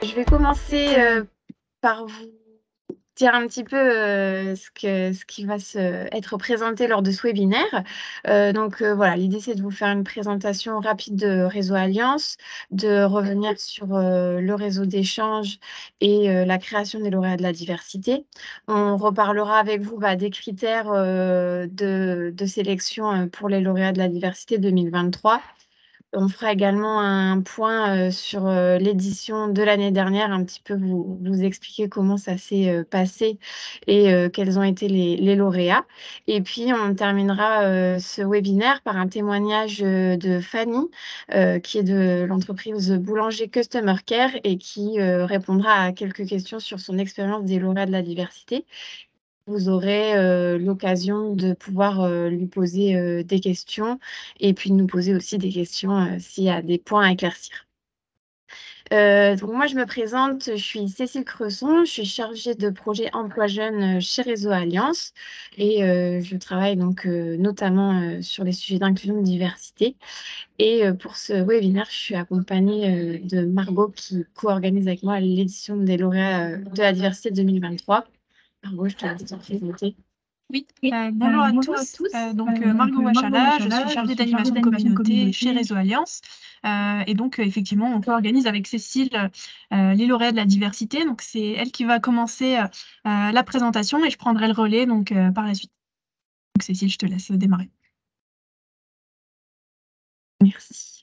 Je vais commencer, par vous dire un petit peu, ce qui va être présenté lors de ce webinaire. Voilà, l'idée, c'est de vous faire une présentation rapide de Réseau Alliance, de revenir sur, le réseau d'échange et la création des lauréats de la diversité. On reparlera avec vous, des critères, de sélection, pour les lauréats de la diversité 2023. On fera également un point, sur, l'édition de l'année dernière, un petit peu vous expliquer comment ça s'est, passé et quels ont été les lauréats. Et puis on terminera, ce webinaire par un témoignage, de Fanny, qui est de l'entreprise Boulanger Customer Care et qui, répondra à quelques questions sur son expérience des lauréats de la diversité. Vous aurez, l'occasion de pouvoir, lui poser, des questions et puis de nous poser aussi des questions, s'il y a des points à éclaircir. Donc moi je me présente, je suis Cécile Cresson, je suis chargée de projet emploi jeune, chez Réseau Alliance et je travaille donc, notamment, sur les sujets d'inclusion de diversité et pour ce webinaire, je suis accompagnée, de Margot qui co-organise avec moi l'édition des lauréats, de la diversité 2023. Margot, je te laisse te présenter. Oui, bonjour à tous. Margot Wachala, je suis chargée d'animation de communauté chez Réseau Alliance. Effectivement, on co-organise avec Cécile les lauréats de la diversité. Donc, c'est elle qui va commencer la présentation et je prendrai le relais par la suite. Donc, Cécile, je te laisse démarrer. Merci.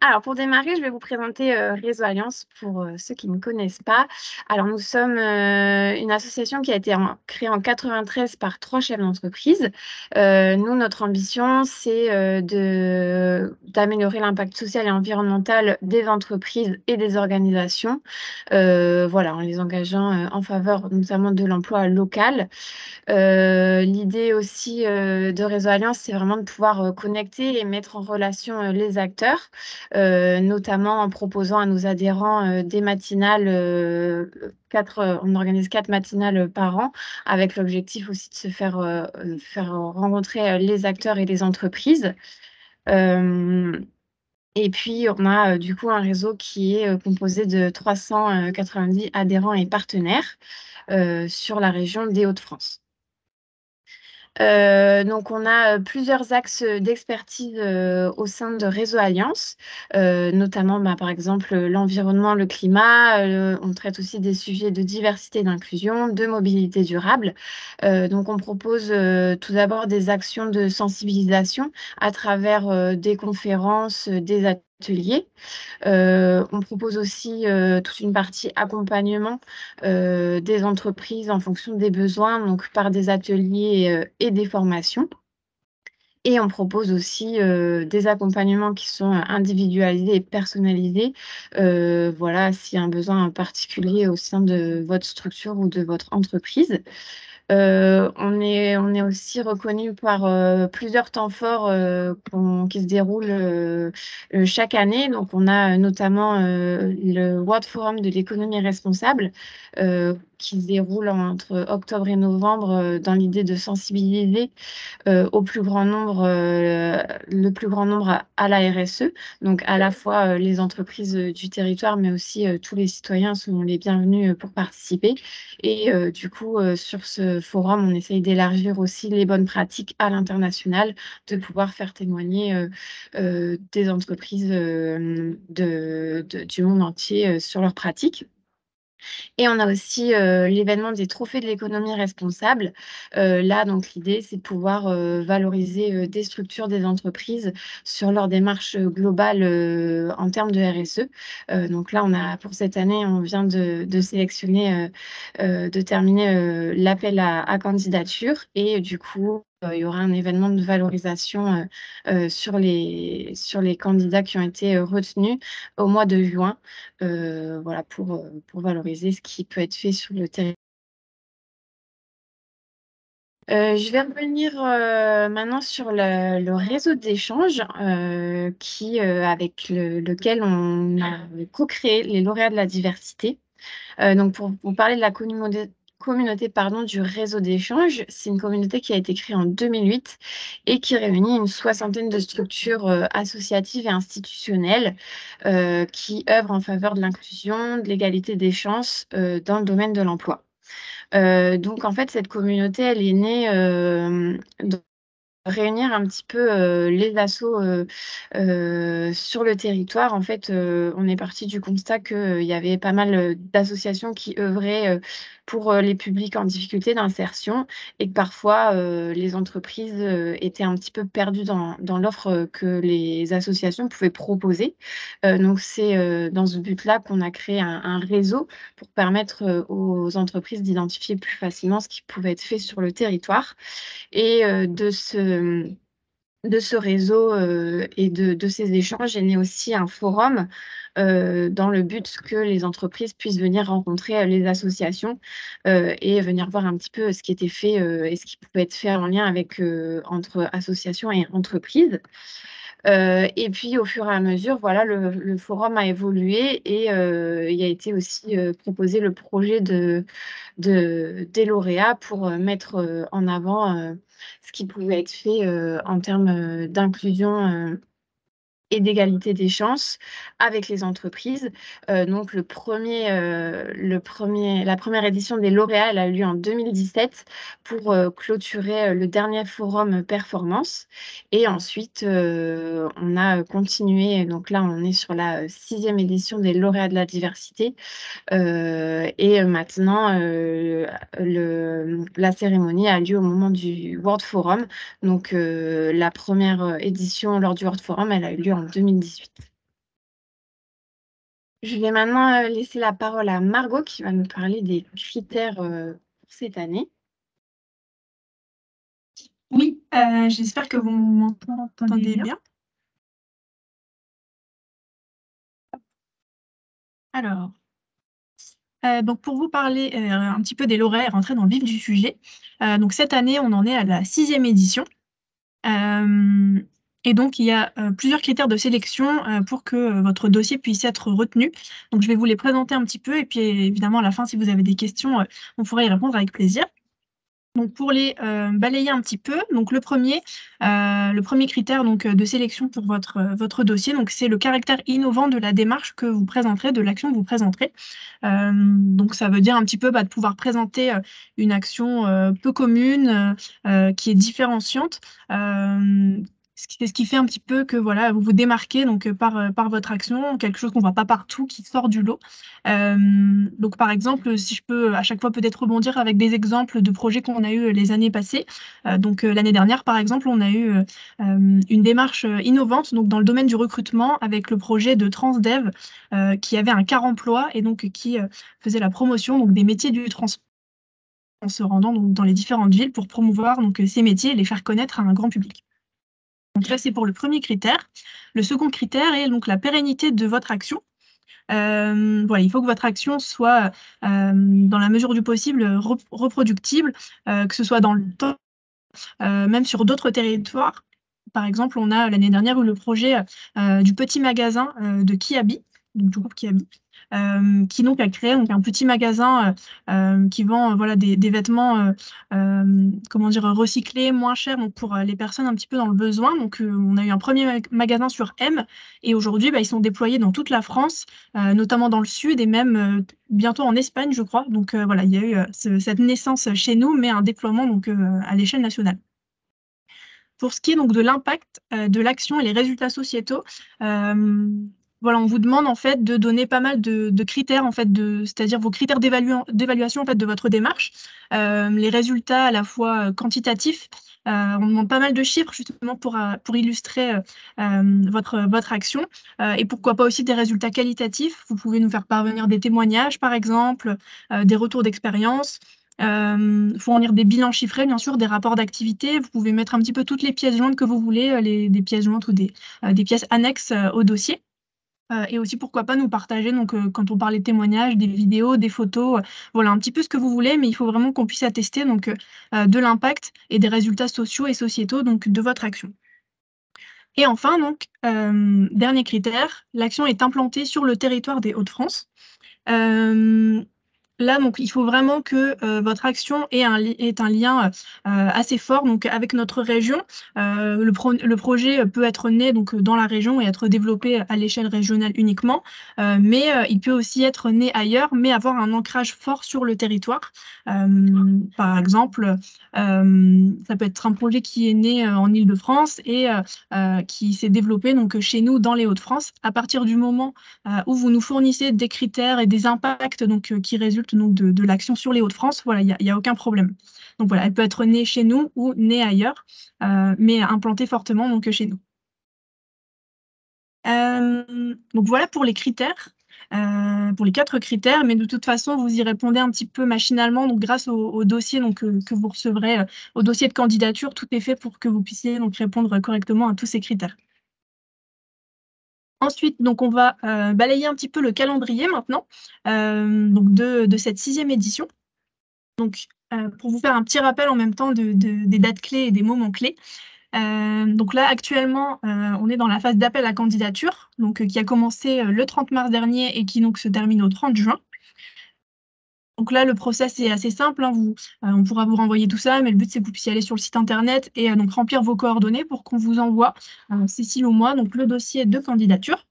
Alors pour démarrer, je vais vous présenter, Réseau Alliance pour, ceux qui ne connaissent pas. Alors nous sommes, une association qui a été créée en 93 par 3 chefs d'entreprise. Nous, notre ambition, c'est, d'améliorer l'impact social et environnemental des entreprises et des organisations, voilà, en les engageant, en faveur notamment de l'emploi local. L'idée aussi, de Réseau Alliance, c'est vraiment de pouvoir, connecter et mettre en relation, les acteurs, notamment en proposant à nos adhérents, des matinales, on organise 4 matinales, par an, avec l'objectif aussi de se faire rencontrer, les acteurs et les entreprises. Et puis on a, du coup un réseau qui est, composé de 390 adhérents et partenaires, sur la région des Hauts-de-France. Donc on a, plusieurs axes, d'expertise, au sein de Réseau Alliance, notamment, par exemple, l'environnement, le climat, on traite aussi des sujets de diversité et d'inclusion, de mobilité durable. Donc on propose, tout d'abord des actions de sensibilisation à travers, des conférences, des ateliers. On propose aussi, toute une partie accompagnement, des entreprises en fonction des besoins, donc par des ateliers, et des formations. Et on propose aussi, des accompagnements qui sont, individualisés et personnalisés, voilà, s'il y a un besoin particulier au sein de votre structure ou de votre entreprise. On est aussi reconnu par, plusieurs temps forts, qui se déroulent, chaque année. Donc on a, notamment, le World Forum de l'économie responsable, qui se déroule entre octobre et novembre, dans l'idée de sensibiliser, au plus grand nombre, le plus grand nombre à la RSE. Donc à la fois, les entreprises, du territoire, mais aussi, tous les citoyens sont les bienvenus, pour participer. Et du coup, sur ce forum, on essaye d'élargir aussi les bonnes pratiques à l'international, de pouvoir faire témoigner, des entreprises, du monde entier, sur leurs pratiques. Et on a aussi, l'événement des trophées de l'économie responsable. Là, donc l'idée, c'est de pouvoir, valoriser, des structures, des entreprises sur leur démarche, globale, en termes de RSE. Donc là, pour cette année, on vient de sélectionner, de terminer, l'appel à candidature et du coup, il y aura un événement de valorisation, sur les candidats qui ont été, retenus au mois de juin. Voilà, pour valoriser ce qui peut être fait sur le territoire. Je vais revenir, maintenant sur le réseau d'échange, avec lequel on a co-créé les lauréats de la diversité. Donc pour vous parler de la communauté pardon, du réseau d'échange. C'est une communauté qui a été créée en 2008 et qui réunit une soixantaine de structures associatives et institutionnelles qui œuvrent en faveur de l'inclusion, de l'égalité des chances dans le domaine de l'emploi. Donc en fait, cette communauté, elle est née réunir un petit peu, les assos, sur le territoire. En fait, on est parti du constat qu'il y avait pas mal, d'associations qui œuvraient, pour, les publics en difficulté d'insertion et que parfois, les entreprises, étaient un petit peu perdues dans l'offre, que les associations pouvaient proposer. Donc c'est, dans ce but-là qu'on a créé un réseau pour permettre, aux entreprises d'identifier plus facilement ce qui pouvait être fait sur le territoire. Et de ce réseau, et de ces échanges est né aussi un forum, dans le but que les entreprises puissent venir rencontrer, les associations, et venir voir un petit peu ce qui était fait, et ce qui pouvait être fait en lien avec, entre associations et entreprises. Et puis au fur et à mesure, voilà, le forum a évolué et il a été aussi, proposé le projet des lauréats pour, mettre, en avant, ce qui pouvait être fait, en termes, d'inclusion, et d'égalité des chances avec les entreprises. Donc la première édition des lauréats, elle a eu lieu en 2017 pour, clôturer, le dernier forum, performance et ensuite, on a, continué donc là, on est sur la, 6e édition des lauréats de la diversité. Et maintenant, la cérémonie a lieu au moment du World Forum. Donc, la première édition lors du World Forum, elle a eu lieu en 2018. Je vais maintenant, laisser la parole à Margot qui va nous parler des critères, pour cette année. Oui, j'espère que vous m'entendez bien. Alors, donc pour vous parler, un petit peu des lauréats et rentrer dans le vif du sujet, donc cette année, on en est à la 6e édition. Et donc il y a, plusieurs critères de sélection, pour que, votre dossier puisse être retenu. Donc je vais vous les présenter un petit peu et puis évidemment à la fin, si vous avez des questions, on pourra y répondre avec plaisir. Donc pour les, balayer un petit peu, donc le premier critère donc, de sélection pour votre dossier, donc c'est le caractère innovant de la démarche que vous présenterez, de l'action que vous présenterez. Donc ça veut dire un petit peu, de pouvoir présenter, une action, peu commune, qui est différenciante, ce qui fait un petit peu que voilà, vous vous démarquez donc, par votre action, quelque chose qu'on voit pas partout, qui sort du lot. Donc par exemple, si je peux à chaque fois peut-être rebondir avec des exemples de projets qu'on a eu, les années passées. Donc, l'année dernière, par exemple, on a eu, une démarche, innovante donc dans le domaine du recrutement avec le projet de Transdev, qui avait un quart emploi et donc qui, faisait la promotion donc des métiers du transport en se rendant donc dans les différentes villes pour promouvoir donc, ces métiers et les faire connaître à un grand public. Donc ça, c'est pour le premier critère. Le second critère est donc la pérennité de votre action. Voilà, il faut que votre action soit, dans la mesure du possible, reproductible, que ce soit dans le temps, même sur d'autres territoires. Par exemple, on a l'année dernière eu le projet, du petit magasin, de Kiabi, donc du groupe Kiabi, qui donc a créé donc un petit magasin, qui vend, voilà des vêtements, comment dire? Recyclés, moins chers, donc pour, les personnes un petit peu dans le besoin. Donc, on a eu un premier magasin sur M et aujourd'hui, ils sont déployés dans toute la France, notamment dans le sud et même, bientôt en Espagne, je crois. Donc, voilà, il y a eu, cette naissance chez nous, mais un déploiement donc, à l'échelle nationale. Pour ce qui est donc de l'impact, de l'action et les résultats sociétaux, voilà, on vous demande en fait de donner pas mal de critères en fait c'est-à-dire vos critères d'évaluation en fait de votre démarche. Les résultats à la fois, quantitatifs, on demande pas mal de chiffres justement pour illustrer, votre action, et pourquoi pas aussi des résultats qualitatifs. Vous pouvez nous faire parvenir des témoignages par exemple, des retours d'expérience. Fournir des bilans chiffrés, bien sûr, des rapports d'activité. Vous pouvez mettre un petit peu toutes les pièces jointes que vous voulez, des pièces jointes ou des pièces annexes, au dossier. Et aussi, pourquoi pas nous partager donc, quand on parlait de témoignages, des vidéos, des photos, voilà un petit peu ce que vous voulez, mais il faut vraiment qu'on puisse attester donc, de l'impact et des résultats sociaux et sociétaux donc de votre action. Et enfin donc, dernier critère, l'action est implantée sur le territoire des Hauts-de-France. Là, donc, il faut vraiment que votre action ait un lien assez fort donc, avec notre région. Le projet peut être né donc, dans la région et être développé à l'échelle régionale uniquement, mais il peut aussi être né ailleurs, mais avoir un ancrage fort sur le territoire. Par exemple, ça peut être un projet qui est né en Île-de-France et qui s'est développé donc, chez nous dans les Hauts-de-France. À partir du moment où vous nous fournissez des critères et des impacts donc, qui résultent donc, de l'action sur les Hauts-de-France, voilà, il y a aucun problème. Donc voilà, elle peut être née chez nous ou née ailleurs, mais implantée fortement donc, chez nous. Donc voilà pour les critères, pour les 4 critères, mais de toute façon, vous y répondez un petit peu machinalement, donc grâce au dossier donc, que vous recevrez, au dossier de candidature, tout est fait pour que vous puissiez donc répondre correctement à tous ces critères. Ensuite, donc on va, balayer un petit peu le calendrier maintenant, donc de cette 6e édition. Donc, pour vous faire un petit rappel en même temps des dates clés et des moments clés. Donc là, actuellement, on est dans la phase d'appel à candidature, donc, qui a commencé, le 30 mars dernier et qui donc se termine au 30 juin. Donc là, le process est assez simple, hein, on pourra vous renvoyer tout ça, mais le but, c'est que vous puissiez aller sur le site internet et donc remplir vos coordonnées pour qu'on vous envoie, Cécile ou moi, donc le dossier de candidature.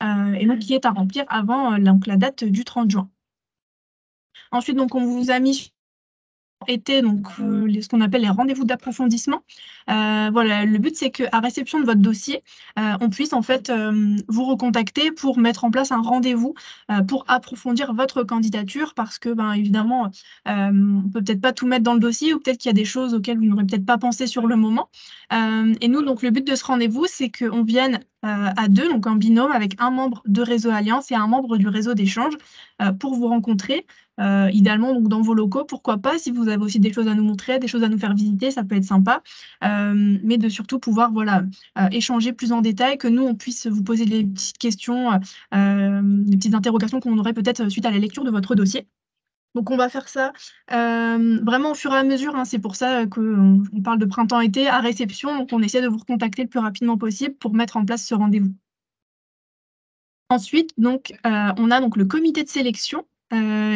Et donc qui est à remplir avant, donc la date du 30 juin. Ensuite, donc on vous a mis été donc ce qu'on appelle les rendez-vous d'approfondissement. Voilà, le but, c'est qu'à réception de votre dossier, on puisse en fait, vous recontacter pour mettre en place un rendez-vous, pour approfondir votre candidature parce que, ben, évidemment, on peut peut-être pas tout mettre dans le dossier ou peut-être qu'il y a des choses auxquelles vous n'aurez peut-être pas pensé sur le moment. Et nous, donc le but de ce rendez-vous, c'est qu'on vienne, à 2, donc en binôme avec un membre de Réseau Alliance et un membre du réseau d'échange, pour vous rencontrer. Idéalement donc dans vos locaux, pourquoi pas, si vous avez aussi des choses à nous montrer, des choses à nous faire visiter, ça peut être sympa. Mais de surtout pouvoir, voilà, échanger plus en détail, que nous, on puisse vous poser des petites questions, des petites interrogations qu'on aurait peut-être suite à la lecture de votre dossier. Donc on va faire ça, vraiment au fur et à mesure, hein. C'est pour ça, qu'on parle de printemps-été à réception, donc on essaie de vous recontacter le plus rapidement possible pour mettre en place ce rendez-vous. Ensuite, donc, on a donc le comité de sélection,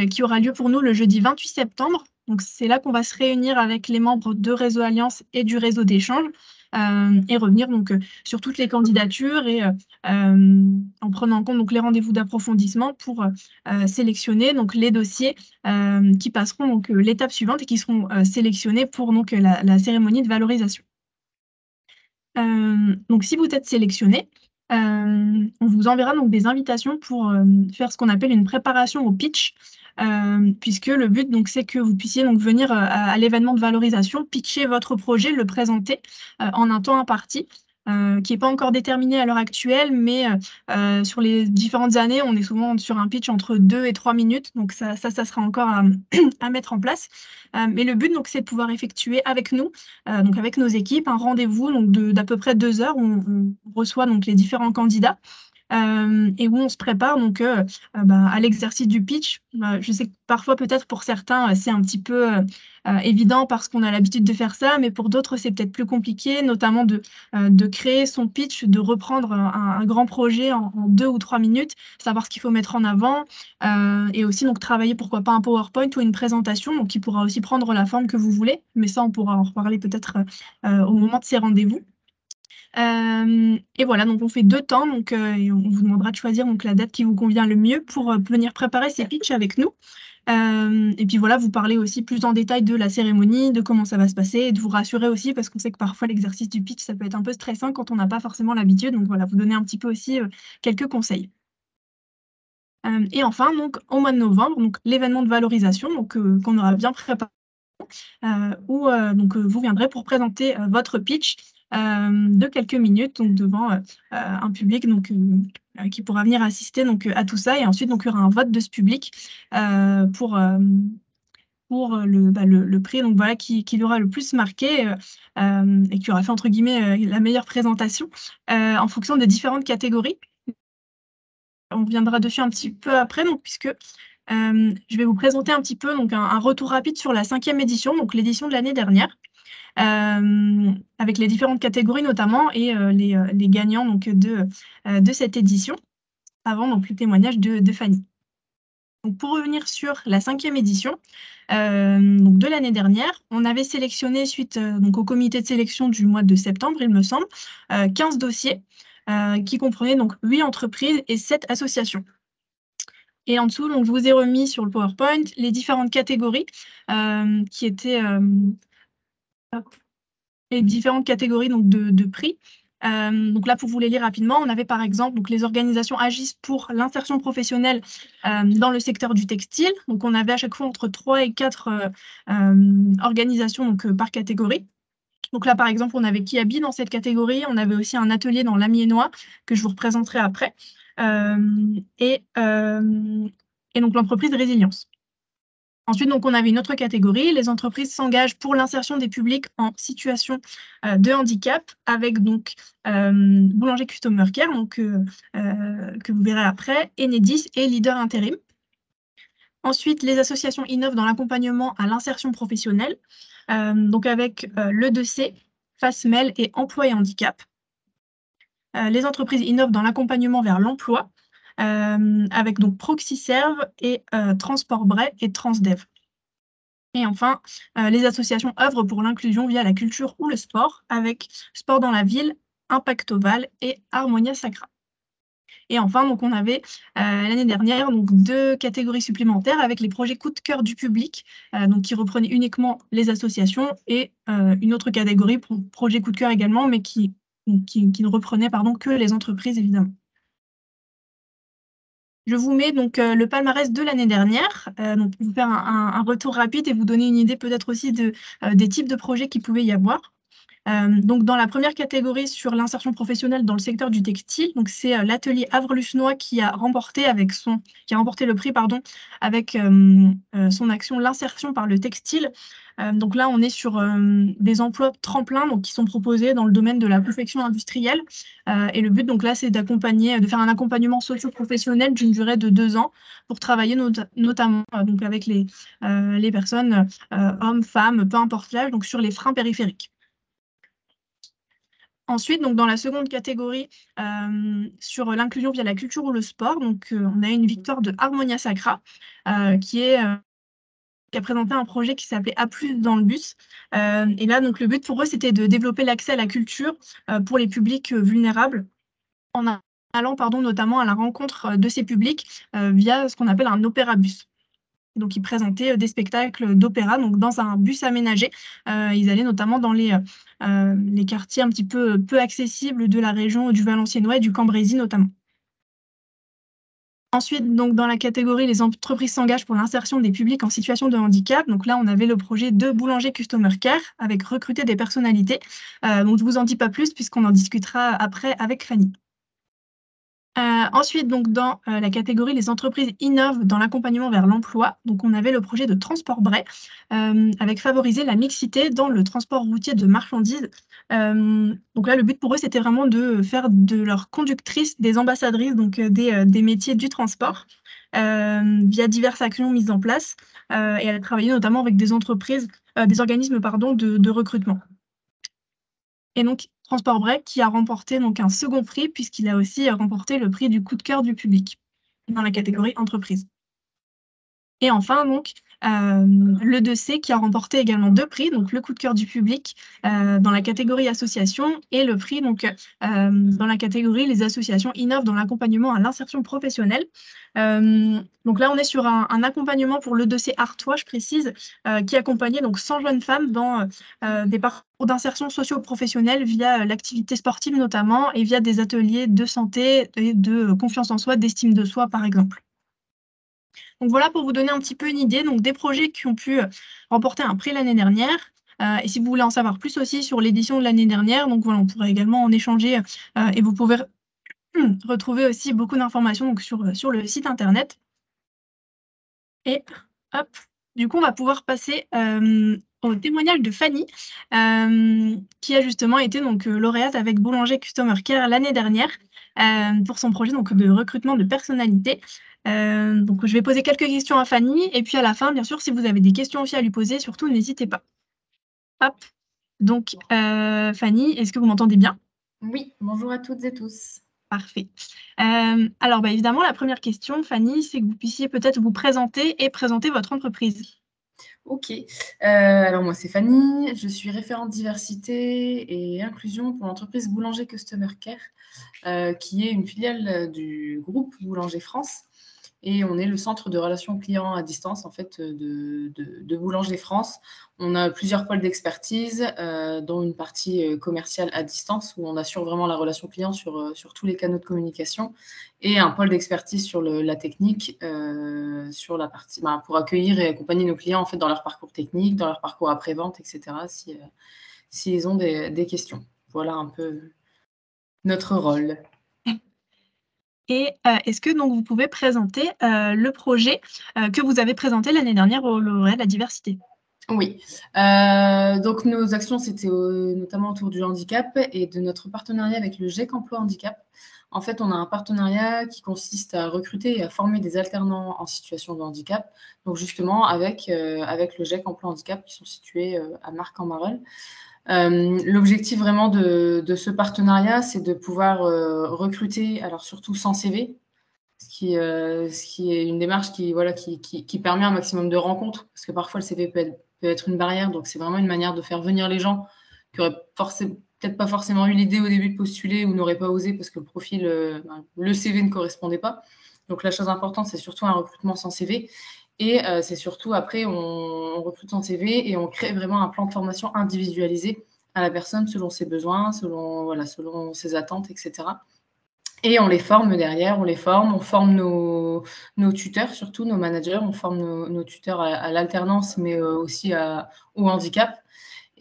qui aura lieu pour nous le jeudi 28 septembre. Donc c'est là qu'on va se réunir avec les membres de Réseau Alliance et du réseau d'échange, et revenir donc, sur toutes les candidatures et en prenant en compte donc les rendez-vous d'approfondissement pour, sélectionner donc les dossiers, qui passeront donc, l'étape suivante et qui seront, sélectionnés pour donc, la cérémonie de valorisation. Donc si vous êtes sélectionné, on vous enverra donc des invitations pour, faire ce qu'on appelle une préparation au pitch, puisque le but donc c'est que vous puissiez donc venir, à l'événement de valorisation, pitcher votre projet, le présenter, en un temps imparti, qui est pas encore déterminé à l'heure actuelle, mais sur les différentes années, on est souvent sur un pitch entre 2 et 3 minutes, donc ça sera encore à à mettre en place. Mais le but donc c'est de pouvoir effectuer avec nous, donc avec nos équipes, un rendez-vous donc d'à peu près 2 heures où on reçoit donc les différents candidats, et où on se prépare donc, bah, à l'exercice du pitch. Je sais que parfois peut-être pour certains, c'est un petit peu, évident parce qu'on a l'habitude de faire ça, mais pour d'autres, c'est peut-être plus compliqué, notamment de créer son pitch, de reprendre, un grand projet en 2 ou 3 minutes, savoir ce qu'il faut mettre en avant, et aussi donc travailler pourquoi pas un PowerPoint ou une présentation, donc qui pourra aussi prendre la forme que vous voulez, mais ça on pourra en reparler peut-être, au moment de ces rendez-vous. Et voilà, donc on fait 2 temps, donc et on vous demandera de choisir donc la date qui vous convient le mieux pour, venir préparer ces pitchs avec nous. Et puis voilà, vous parler aussi plus en détail de la cérémonie, de comment ça va se passer et de vous rassurer aussi parce qu'on sait que parfois l'exercice du pitch, ça peut être un peu stressant quand on n'a pas forcément l'habitude, donc voilà, vous donner un petit peu aussi, quelques conseils. Et enfin donc au mois de novembre, donc l'événement de valorisation donc, qu'on aura bien préparé, où, donc, vous viendrez pour présenter, votre pitch, de quelques minutes donc devant, un public donc, qui pourra venir assister donc, à tout ça et ensuite donc il y aura un vote de ce public, pour, le prix donc voilà qui l'aura le plus marqué, et qui aura fait entre guillemets, «la meilleure présentation», en fonction des différentes catégories. On reviendra dessus un petit peu après donc puisque, je vais vous présenter un petit peu donc un retour rapide sur la 5e édition, donc l'édition de l'année dernière, avec les différentes catégories notamment et les gagnants donc de cette édition, avant donc le témoignage de Fanny. Donc, pour revenir sur la 5e édition donc de l'année dernière, on avait sélectionné, suite donc au comité de sélection du mois de septembre, il me semble, 15 dossiers qui comprenaient donc 8 entreprises et 7 associations. Et en dessous, donc, je vous ai remis sur le PowerPoint les différentes catégories qui étaient les différentes catégories donc, de prix. Donc là, pour vous les lire rapidement, on avait par exemple donc, les organisations agissent pour l'insertion professionnelle dans le secteur du textile. Donc on avait à chaque fois entre 3 et 4 organisations donc, par catégorie. Donc là, par exemple, on avait Kiabi dans cette catégorie. On avait aussi un atelier dans l'Amiénois que je vous représenterai après. Et donc l'entreprise Résilience. Ensuite, donc, on avait une autre catégorie. Les entreprises s'engagent pour l'insertion des publics en situation de handicap avec donc Boulanger Customer Care, donc, que vous verrez après, Enedis et Leader Intérim. Ensuite, les associations innovent dans l'accompagnement à l'insertion professionnelle, donc avec l'E2C, FASMEL et Emploi et Handicap. Les entreprises innovent dans l'accompagnement vers l'emploi, avec donc Proxyserve et Transport Bray et Transdev. Et enfin, les associations œuvrent pour l'inclusion via la culture ou le sport, avec Sport dans la ville, Impact Oval et Harmonia Sacra. Et enfin, donc, on avait l'année dernière donc, 2 catégories supplémentaires avec les projets coup de cœur du public, donc, qui reprenaient uniquement les associations, et une autre catégorie pour projet coup de cœur également, mais qui ne reprenait que les entreprises, évidemment. Je vous mets donc le palmarès de l'année dernière, donc pour vous faire un retour rapide et vous donner une idée peut-être aussi des types de projets qu'il pouvait y avoir. Donc dans la première catégorie sur l'insertion professionnelle dans le secteur du textile, donc c'est l'atelier Havre-Luchenois qui a remporté le prix avec son action l'insertion par le textile. Donc là, on est sur des emplois tremplins donc, qui sont proposés dans le domaine de la confection industrielle. Et le but, donc là, c'est de faire un accompagnement socio-professionnel d'une durée de 2 ans pour travailler notamment donc avec les personnes, hommes, femmes, peu importe l'âge, donc sur les freins périphériques. Ensuite, donc dans la seconde catégorie, sur l'inclusion via la culture ou le sport, donc on a une victoire de Harmonia Sacra, qui a présenté un projet qui s'appelait A+ dans le bus. Et là, donc le but pour eux, c'était de développer l'accès à la culture pour les publics vulnérables, en allant notamment à la rencontre de ces publics via ce qu'on appelle un opérabus. Donc, ils présentaient des spectacles d'opéra donc dans un bus aménagé. Ils allaient notamment dans les quartiers un petit peu accessibles de la région du Valenciennois et du Cambrésis notamment. Ensuite, donc, dans la catégorie les entreprises s'engagent pour l'insertion des publics en situation de handicap. Donc là, on avait le projet de Boulanger Customer Care avec recruter des personnalités. Donc, je ne vous en dis pas plus puisqu'on en discutera après avec Fanny. Ensuite, donc, dans la catégorie les entreprises innovent dans l'accompagnement vers l'emploi. Donc, on avait le projet de Transport Bray avec favoriser la mixité dans le transport routier de marchandises. Donc là, le but pour eux, c'était vraiment de faire de leurs conductrices des ambassadrices donc, des métiers du transport via diverses actions mises en place. Et elle a travaillé notamment avec des entreprises, des organismes de recrutement. Et donc, Transport Break qui a remporté donc, un second prix puisqu'il a aussi remporté le prix du coup de cœur du public dans la catégorie entreprise. Et enfin, donc, l'E2C qui a remporté également 2 prix, donc le coup de cœur du public dans la catégorie association et le prix donc, dans la catégorie les associations innovent dans l'accompagnement à l'insertion professionnelle. Donc là, on est sur un accompagnement pour l'E2C Artois, je précise, qui accompagnait donc 100 jeunes femmes dans des parcours d'insertion socio-professionnelle via l'activité sportive notamment et via des ateliers de santé et de confiance en soi, d'estime de soi par exemple. Donc voilà pour vous donner un petit peu une idée donc, des projets qui ont pu remporter un prix l'année dernière. Et si vous voulez en savoir plus aussi sur l'édition de l'année dernière, donc voilà, on pourrait également en échanger et vous pouvez retrouver aussi beaucoup d'informations sur le site internet. Et hop, du coup, on va pouvoir passer au témoignage de Fanny, qui a justement été donc, lauréate avec Boulanger Customer Care l'année dernière pour son projet donc, de recrutement de personnalités. Donc, je vais poser quelques questions à Fanny et puis à la fin, bien sûr, si vous avez des questions aussi à lui poser, surtout, n'hésitez pas. Hop. Donc, Fanny, est-ce que vous m'entendez bien? Oui, bonjour à toutes et tous. Parfait. Alors, évidemment, la première question, Fanny, c'est que vous puissiez peut-être vous présenter et présenter votre entreprise. Ok. Alors moi, c'est Fanny. Je suis référente diversité et inclusion pour l'entreprise Boulanger Customer Care, qui est une filiale du groupe Boulanger France. Et on est le centre de relations clients à distance en fait de Boulanger France. On a plusieurs pôles d'expertise, dont une partie commerciale à distance où on assure vraiment la relation client sur tous les canaux de communication, et un pôle d'expertise sur la technique, sur la partie pour accueillir et accompagner nos clients en fait dans leur parcours technique, dans leur parcours après-vente, etc. S'ils ont des questions. Voilà un peu notre rôle. Et est-ce que donc vous pouvez présenter, le projet, que vous avez présenté l'année dernière au lauréat de la diversité? Oui, donc nos actions, c'était notamment autour du handicap et de notre partenariat avec le GIEC Emploi Handicap. En fait, on a un partenariat qui consiste à recruter et à former des alternants en situation de handicap, donc justement avec le GIEC Emploi Handicap qui sont situés à Marc-en-Barœul. L'objectif vraiment de ce partenariat, c'est de pouvoir recruter, alors surtout sans CV, ce qui est une démarche qui permet un maximum de rencontres, parce que parfois le CV peut être une barrière. Donc c'est vraiment une manière de faire venir les gens qui auraient peut-être pas forcément eu l'idée au début de postuler ou n'auraient pas osé parce que le profil, le CV ne correspondait pas. Donc la chose importante, c'est surtout un recrutement sans CV. Et c'est surtout après, on recrute sans CV et on crée vraiment un plan de formation individualisé à la personne selon ses besoins, selon ses attentes, etc. Et on les forme derrière, on forme nos tuteurs, surtout nos managers, on forme nos tuteurs à l'alternance, mais aussi au handicap.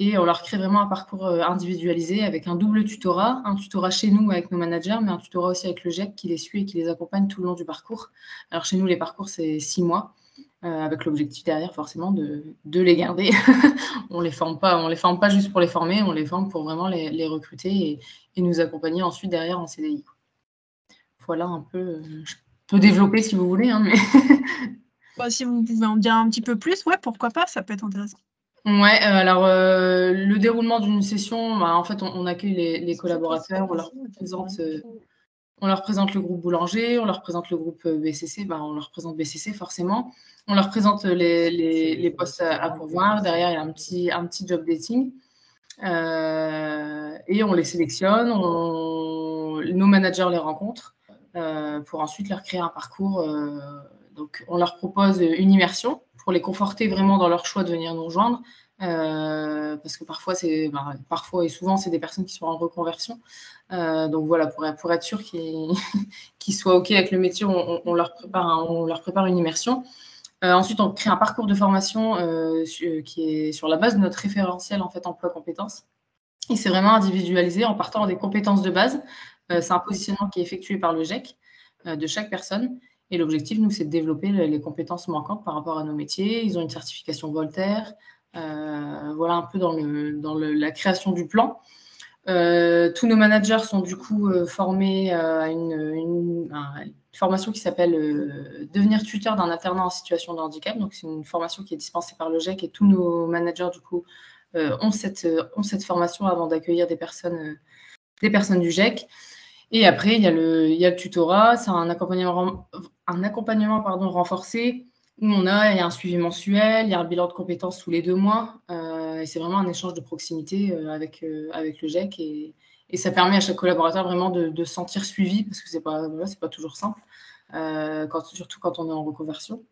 Et on leur crée vraiment un parcours individualisé avec un double tutorat, un tutorat chez nous avec nos managers, mais un tutorat aussi avec le GIEC qui les suit et qui les accompagne tout le long du parcours. Alors chez nous, les parcours, c'est 6 mois, avec l'objectif derrière forcément de les garder. On les forme pas juste pour les former, on les forme pour vraiment les recruter et nous accompagner ensuite derrière en CDI. Voilà un peu, je peux développer si vous voulez, hein, mais Si vous pouvez en dire un petit peu plus, ouais, pourquoi pas, ça peut être intéressant. ouais, alors, le déroulement d'une session, en fait, on accueille les collaborateurs, on leur présente le groupe Boulanger, on leur présente le groupe, BCC, on leur présente BCC forcément. On leur présente les postes à pourvoir. Derrière, il y a un petit job dating, et on les sélectionne, nos managers les rencontrent, pour ensuite leur créer un parcours. Donc, on leur propose une immersion pour les conforter vraiment dans leur choix de venir nous rejoindre. Parce que parfois et souvent, c'est des personnes qui sont en reconversion. Donc voilà, pour être sûr qu'ils soient OK avec le métier, on leur prépare une immersion. Ensuite, on crée un parcours de formation qui est sur la base de notre référentiel en fait, emploi compétences. Et c'est vraiment individualisé en partant des compétences de base. C'est un positionnement qui est effectué par le GIEC de chaque personne. Et l'objectif, nous, c'est de développer les compétences manquantes par rapport à nos métiers. Ils ont une certification Voltaire. Voilà un peu dans la création du plan. Tous nos managers sont du coup formés à une formation qui s'appelle Devenir tuteur d'un alternant en situation de handicap. Donc, c'est une formation qui est dispensée par le GIEC et tous nos managers, du coup, ont cette formation avant d'accueillir des personnes du GIEC. Et après, il y a le tutorat, c'est un accompagnement renforcé où il y a un suivi mensuel, il y a un bilan de compétences tous les 2 mois. Et c'est vraiment un échange de proximité avec le GIEC. Et ça permet à chaque collaborateur vraiment de se sentir suivi parce que c'est pas toujours simple, surtout quand on est en reconversion.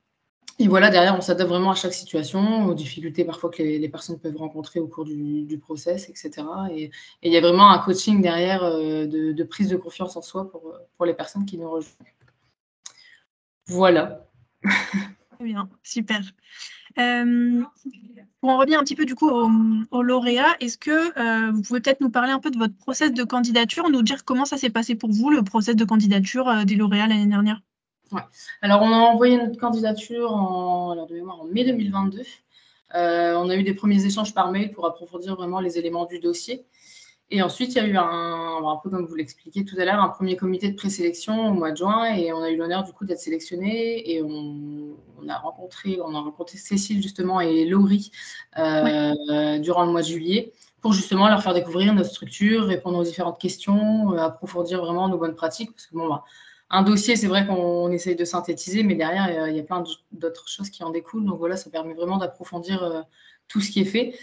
Et voilà, derrière, on s'adapte vraiment à chaque situation, aux difficultés parfois que les personnes peuvent rencontrer au cours du process, etc. Et il y a vraiment un coaching derrière de prise de confiance en soi pour les personnes qui nous rejoignent. Voilà. Très bien, super. Pour en revenir un petit peu du coup au lauréat, est-ce que vous pouvez peut-être nous parler un peu de votre process de candidature, nous dire comment ça s'est passé pour vous, le process de candidature des lauréats l'année dernière? Ouais. Alors, on a envoyé notre candidature en mai 2022. On a eu des premiers échanges par mail pour approfondir vraiment les éléments du dossier. Et ensuite, il y a eu un peu comme vous l'expliquiez tout à l'heure, un premier comité de présélection au mois de juin et on a eu l'honneur du coup d'être sélectionnés et on a rencontré Cécile justement et Laurie durant le mois de juillet pour justement leur faire découvrir notre structure, répondre aux différentes questions, approfondir vraiment nos bonnes pratiques. Parce que bon, bah, un dossier, c'est vrai qu'on essaye de synthétiser, mais derrière, il y a plein d'autres choses qui en découlent. Donc voilà, ça permet vraiment d'approfondir tout ce qui est fait.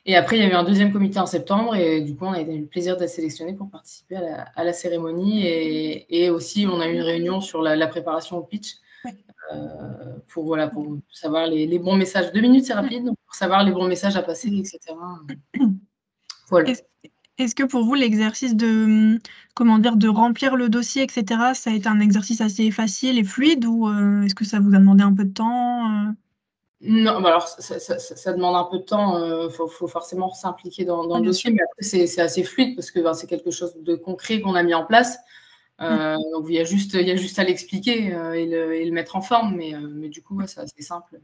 Et après, il y a eu un deuxième comité en septembre et du coup, on a eu le plaisir d'être sélectionné pour participer à la cérémonie. Et aussi, on a eu une réunion sur la préparation au pitch. Pour savoir les bons messages. 2 minutes, c'est rapide, donc pour savoir les bons messages à passer, etc. Voilà. Est-ce que pour vous, l'exercice de, comment dire, de remplir le dossier, et cetera, ça a été un exercice assez facile et fluide ou est-ce que ça vous a demandé un peu de temps? Non, bah alors ça demande un peu de temps, faut forcément s'impliquer dans le dossier, mais après c'est assez fluide parce que, ben, c'est quelque chose de concret qu'on a mis en place. Donc il y a juste à l'expliquer, et le mettre en forme, mais du coup, ouais, c'est assez simple.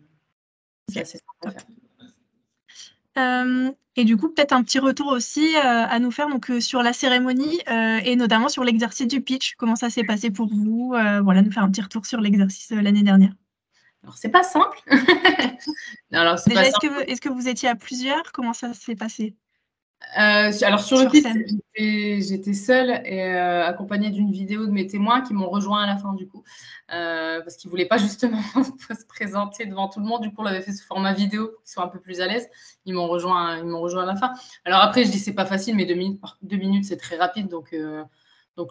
C'est assez simple à faire. Et du coup, peut-être un petit retour aussi, à nous faire donc, sur la cérémonie, et notamment sur l'exercice du pitch. Comment ça s'est passé pour vous? Voilà, nous faire un petit retour sur l'exercice, l'année dernière. Alors c'est pas simple. Alors c'est Déjà, pas simple. est-ce que vous étiez à plusieurs? Comment ça s'est passé? Alors sur le Sur pitch, scène. j'étais seule et accompagnée d'une vidéo de mes témoins qui m'ont rejoint à la fin du coup, parce qu'ils voulaient pas justement se présenter devant tout le monde. Du coup, on l'avait fait sous format vidéo pour qu'ils soient un peu plus à l'aise. Ils m'ont rejoint à la fin. Alors après, je dis c'est pas facile, mais 2 minutes, c'est très rapide, donc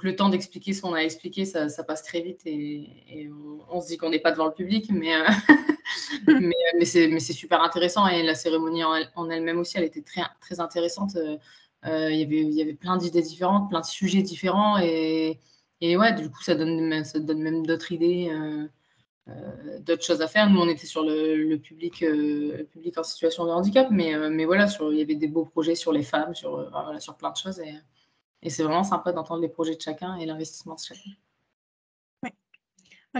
le temps d'expliquer ce qu'on a expliqué, ça passe très vite et on se dit qu'on n'est pas devant le public, mais c'est super intéressant et la cérémonie en elle-même aussi, elle était très, très intéressante. Il y avait plein d'idées différentes, plein de sujets différents et ouais, du coup, ça donne même d'autres idées, d'autres choses à faire. Nous, on était sur le public en situation de handicap, mais voilà, il y avait des beaux projets sur les femmes, voilà, sur plein de choses et c'est vraiment sympa d'entendre les projets de chacun et l'investissement de chacun.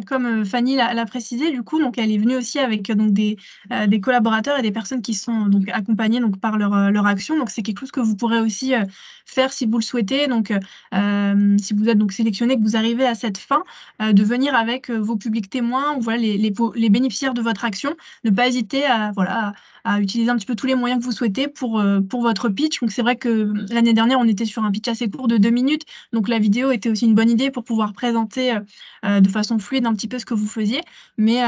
Comme, Fanny l'a précisé, du coup, donc elle est venue aussi avec, donc des collaborateurs et des personnes qui sont donc accompagnées donc par leur action. Donc c'est quelque chose que vous pourrez aussi, faire si vous le souhaitez. Donc, si vous êtes donc sélectionné, que vous arrivez à cette fin, de venir avec, vos publics témoins ou voilà les bénéficiaires de votre action. Ne pas hésiter à utiliser un petit peu tous les moyens que vous souhaitez pour votre pitch. Donc c'est vrai que l'année dernière, on était sur un pitch assez court de 2 minutes, donc la vidéo était aussi une bonne idée pour pouvoir présenter, de façon fluide un petit peu ce que vous faisiez. Mais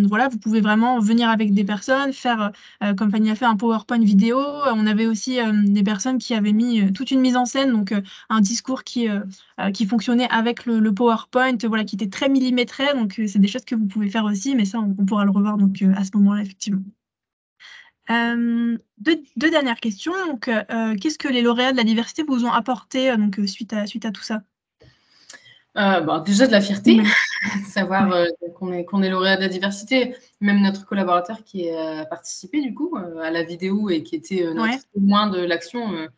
voilà, vous pouvez vraiment venir avec des personnes, faire, comme Fanny a fait, un PowerPoint vidéo. On avait aussi des personnes qui avaient mis toute une mise en scène, donc un discours qui fonctionnait avec le PowerPoint, voilà, qui était très millimétré. Donc c'est des choses que vous pouvez faire aussi, mais ça, on pourra le revoir donc à ce moment-là, effectivement. Deux dernières questions. Donc, qu'est-ce que les lauréats de la diversité vous ont apporté donc suite à tout ça? Déjà de la fierté, savoir qu'on est lauréat de la diversité. Même notre collaborateur qui a participé du coup à la vidéo et qui était notre témoin de l'action,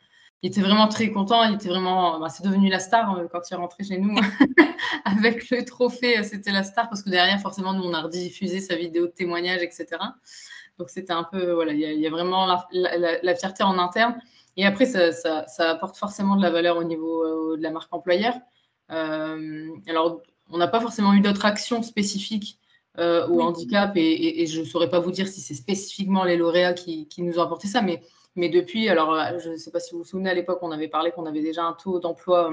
il était vraiment très content. Il était vraiment, c'est devenu la star quand il est rentré chez nous avec le trophée. C'était la star parce que derrière, forcément, nous on a rediffusé sa vidéo de témoignage, etc. Donc c'était un peu, voilà, il y a vraiment la fierté en interne. Et après, ça apporte forcément de la valeur au niveau de la marque employeur. Alors, on n'a pas forcément eu d'autres actions spécifiques au handicap et je ne saurais pas vous dire si c'est spécifiquement les lauréats qui nous ont apporté ça, mais depuis, alors je ne sais pas si vous vous souvenez, à l'époque, on avait parlé qu'on avait déjà un taux d'emploi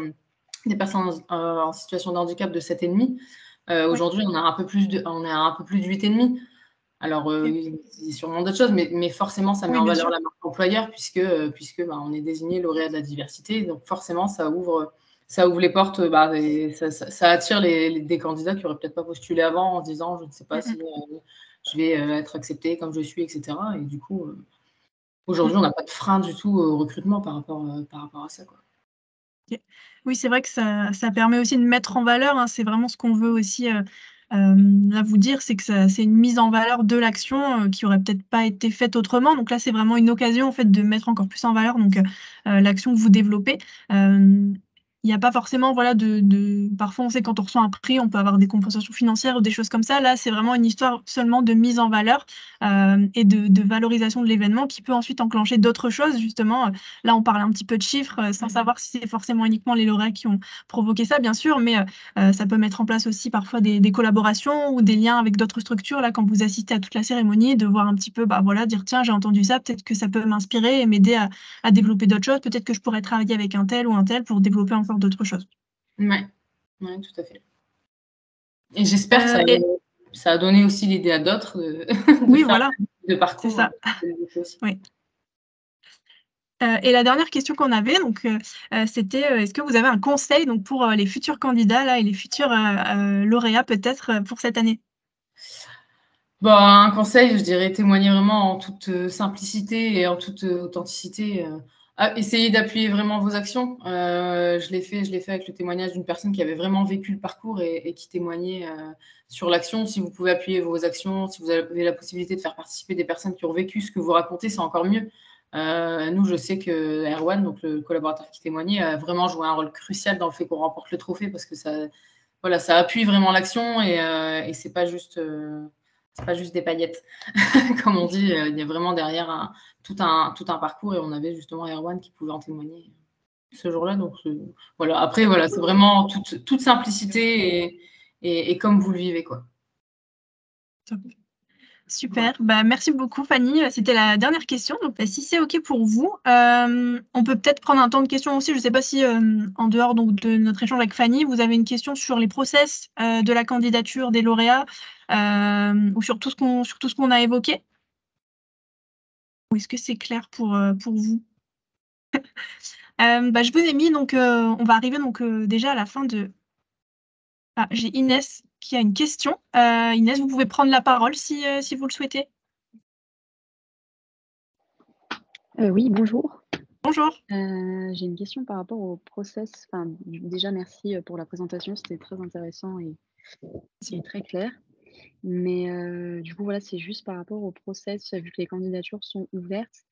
des personnes en situation de handicap de 7,5. Aujourd'hui, on a un peu plus de 8,5. Alors, il y a sûrement d'autres choses, mais forcément, ça met en valeur la marque employeur puisque on est désigné lauréat de la diversité. Donc, forcément, ça ouvre les portes, et ça attire des candidats qui n'auraient peut-être pas postulé avant en se disant je ne sais pas si je vais être accepté comme je suis, etc. Et du coup, aujourd'hui, on n'a pas de frein du tout au recrutement par rapport à ça, quoi. Oui, c'est vrai que ça permet aussi de mettre en valeur, hein. C'est vraiment ce qu'on veut aussi là vous dire, c'est que c'est une mise en valeur de l'action qui aurait peut-être pas été faite autrement. Donc là, c'est vraiment une occasion en fait de mettre encore plus en valeur donc l'action que vous développez. il n'y a pas forcément, voilà, parfois on sait quand on reçoit un prix, on peut avoir des compensations financières ou des choses comme ça. Là, c'est vraiment une histoire seulement de mise en valeur et de valorisation de l'événement qui peut ensuite enclencher d'autres choses. Justement, là, on parle un petit peu de chiffres sans savoir si c'est forcément uniquement les lauréats qui ont provoqué ça, bien sûr, mais ça peut mettre en place aussi parfois des collaborations ou des liens avec d'autres structures. Là, quand vous assistez à toute la cérémonie, de voir un petit peu, bah voilà, dire tiens, j'ai entendu ça, peut-être que ça peut m'inspirer et m'aider à développer d'autres choses. Peut-être que je pourrais travailler avec un tel ou un tel pour développer encore d'autres choses. Ouais, tout à fait. Et j'espère que ça a donné aussi l'idée à d'autres oui, voilà, de parcours. C'est ça. Oui. Et la dernière question qu'on avait, donc, c'était, est-ce que vous avez un conseil donc, pour les futurs candidats là, et les futurs lauréats peut-être pour cette année? Bah, un conseil, je dirais témoigner vraiment en toute simplicité et en toute authenticité. Essayez d'appuyer vraiment vos actions. Je l'ai fait avec le témoignage d'une personne qui avait vraiment vécu le parcours et qui témoignait sur l'action. Si vous pouvez appuyer vos actions, si vous avez la possibilité de faire participer des personnes qui ont vécu ce que vous racontez, c'est encore mieux. Nous, je sais que Erwan, donc le collaborateur qui témoignait, a vraiment joué un rôle crucial dans le fait qu'on remporte le trophée parce que ça appuie vraiment l'action et c'est pas juste des paillettes. Comme on dit, il y a vraiment derrière tout un parcours et on avait justement Erwan qui pouvait en témoigner ce jour-là. Donc voilà. Après, voilà, c'est vraiment toute simplicité et comme vous le vivez, quoi. Super, bah, merci beaucoup Fanny. C'était la dernière question. Donc, si c'est OK pour vous, on peut peut-être prendre un temps de questions aussi. Je ne sais pas si, en dehors donc, de notre échange avec Fanny, vous avez une question sur les process de la candidature des lauréats ou sur tout ce qu'on a évoqué? Ou est-ce que c'est clair pour vous? Bah, je vous ai mis donc, on va arriver donc, déjà à la fin de j'ai Inès qui a une question. Inès, vous pouvez prendre la parole si vous le souhaitez. Oui, bonjour. Bonjour. J'ai une question par rapport au process. Enfin, déjà, merci pour la présentation, c'était très intéressant et c'est très clair. Mais du coup, voilà, c'est juste par rapport au process, vu que les candidatures sont ouvertes.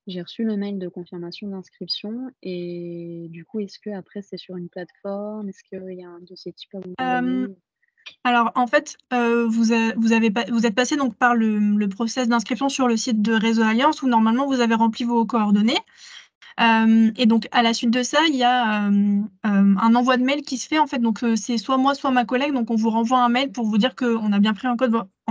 J'ai reçu le mail de confirmation d'inscription et du coup, est-ce que après c'est sur une plateforme? Est-ce qu'il y a un dossier type à vous envoyer? Alors en fait, vous êtes passé donc par le process d'inscription sur le site de Réseau Alliance où normalement vous avez rempli vos coordonnées. Et donc à la suite de ça, il y a, un envoi de mail qui se fait en fait, donc c'est soit moi, soit ma collègue, donc on vous renvoie un mail pour vous dire qu'on a bien pris en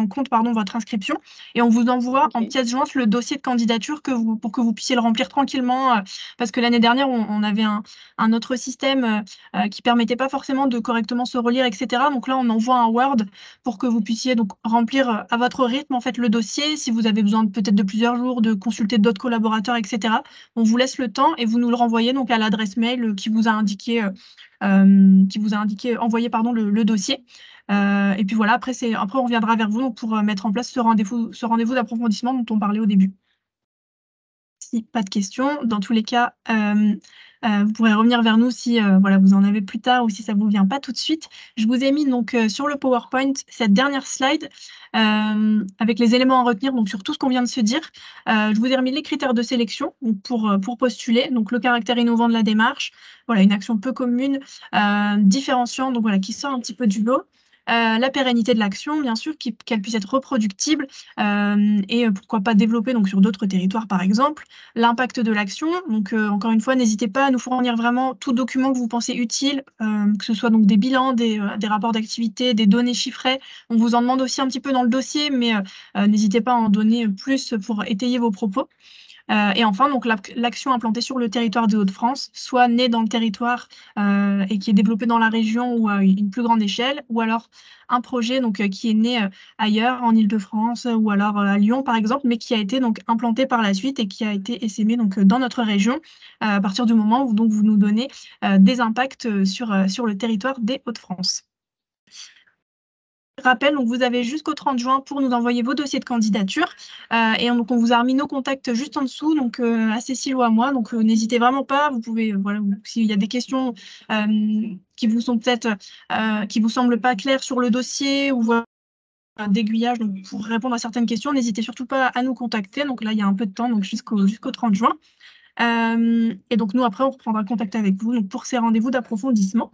compte votre inscription et on vous envoie en pièce jointe le dossier de candidature pour que vous puissiez le remplir tranquillement, parce que l'année dernière on avait un autre système, qui permettait pas forcément de correctement se relire et cetera. Donc là, on envoie un Word pour que vous puissiez donc remplir, à votre rythme en fait le dossier. Si vous avez besoin peut-être de plusieurs jours, de consulter d'autres collaborateurs et cetera, on vous laisse le temps et vous nous le renvoyez donc à l'adresse mail qui vous a indiqué envoyer pardon le dossier. Et puis voilà, après on reviendra vers vous donc pour mettre en place ce rendez-vous d'approfondissement dont on parlait au début. Si pas de questions, dans tous les cas, vous pourrez revenir vers nous si voilà, vous en avez plus tard ou si ça vous vient pas tout de suite. Je vous ai mis donc sur le PowerPoint cette dernière slide avec les éléments à retenir donc sur tout ce qu'on vient de se dire. Je vous ai remis les critères de sélection donc pour postuler, donc le caractère innovant de la démarche, voilà, une action peu commune, différenciant, donc voilà, qui sort un petit peu du lot. La pérennité de l'action, bien sûr, qu'elle puisse être reproductible et pourquoi pas développer donc sur d'autres territoires, par exemple. L'impact de l'action, donc encore une fois, n'hésitez pas à nous fournir vraiment tout document que vous pensez utile, que ce soit donc des bilans, des rapports d'activité, des données chiffrées. On vous en demande aussi un petit peu dans le dossier, mais n'hésitez pas à en donner plus pour étayer vos propos. Et enfin, donc l'action implantée sur le territoire des Hauts-de-France, soit née dans le territoire et qui est développée dans la région ou à une plus grande échelle, ou alors un projet donc, qui est né ailleurs, en Île-de-France, ou alors à Lyon, par exemple, mais qui a été donc implanté par la suite et qui a été essaimé donc, dans notre région, à partir du moment où donc, vous nous donnez des impacts sur le territoire des Hauts-de-France. Rappel, donc vous avez jusqu'au 30 juin pour nous envoyer vos dossiers de candidature et donc on vous a remis nos contacts juste en dessous, donc à Cécile ou à moi, donc n'hésitez vraiment pas, vous pouvez, voilà, s'il y a des questions qui vous sont peut-être, qui vous semblent pas claires sur le dossier ou voilà, d'aiguillage donc pour répondre à certaines questions, n'hésitez surtout pas à nous contacter, donc là il y a un peu de temps, donc jusqu'au 30 juin. Et donc, nous, après, on reprendra contact avec vous donc, pour ces rendez-vous d'approfondissement.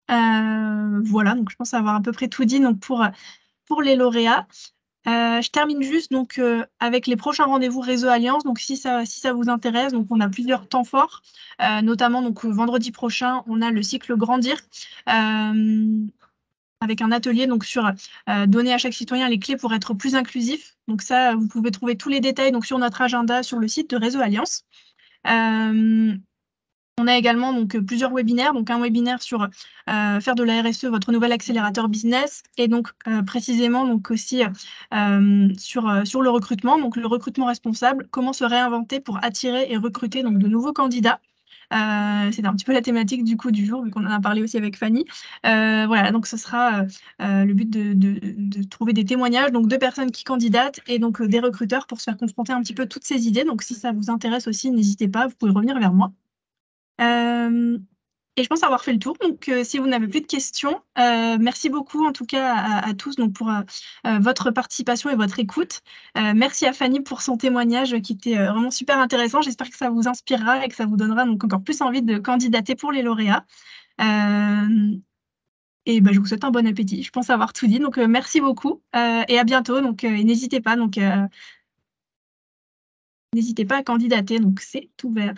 Voilà, donc je pense avoir à peu près tout dit donc, pour les lauréats. Je termine juste donc, avec les prochains rendez-vous Réseau Alliance. Donc, si ça vous intéresse, donc, on a plusieurs temps forts, notamment donc, vendredi prochain, on a le cycle Grandir. Avec un atelier donc, sur donner à chaque citoyen les clés pour être plus inclusif. Donc ça, vous pouvez trouver tous les détails donc, sur notre agenda sur le site de Réseau Alliance. On a également donc, plusieurs webinaires, donc un webinaire sur faire de la RSE, votre nouvel accélérateur business, et donc précisément donc, aussi sur le recrutement, donc le recrutement responsable, comment se réinventer pour attirer et recruter donc, de nouveaux candidats. C'est un petit peu la thématique du coup du jour, vu qu'on en a parlé aussi avec Fanny. Voilà, donc ce sera le but de trouver des témoignages donc de personnes qui candidatent et donc des recruteurs pour se faire confronter un petit peu toutes ces idées. Donc si ça vous intéresse aussi, n'hésitez pas, vous pouvez revenir vers moi. Et je pense avoir fait le tour. Donc, si vous n'avez plus de questions, merci beaucoup en tout cas à tous donc, pour votre participation et votre écoute. Merci à Fanny pour son témoignage qui était vraiment super intéressant. J'espère que ça vous inspirera et que ça vous donnera donc, encore plus envie de candidater pour les lauréats. Et je vous souhaite un bon appétit. Je pense avoir tout dit. Donc, merci beaucoup et à bientôt. Donc, et n'hésitez pas. Donc, n'hésitez pas à candidater. Donc, c'est ouvert.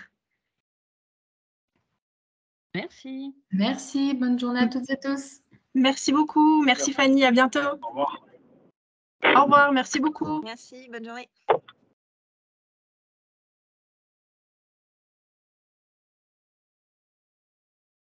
Merci. Merci, bonne journée à toutes et tous. Merci beaucoup. Merci Fanny, à bientôt. Au revoir. Au revoir, merci beaucoup. Merci, bonne journée.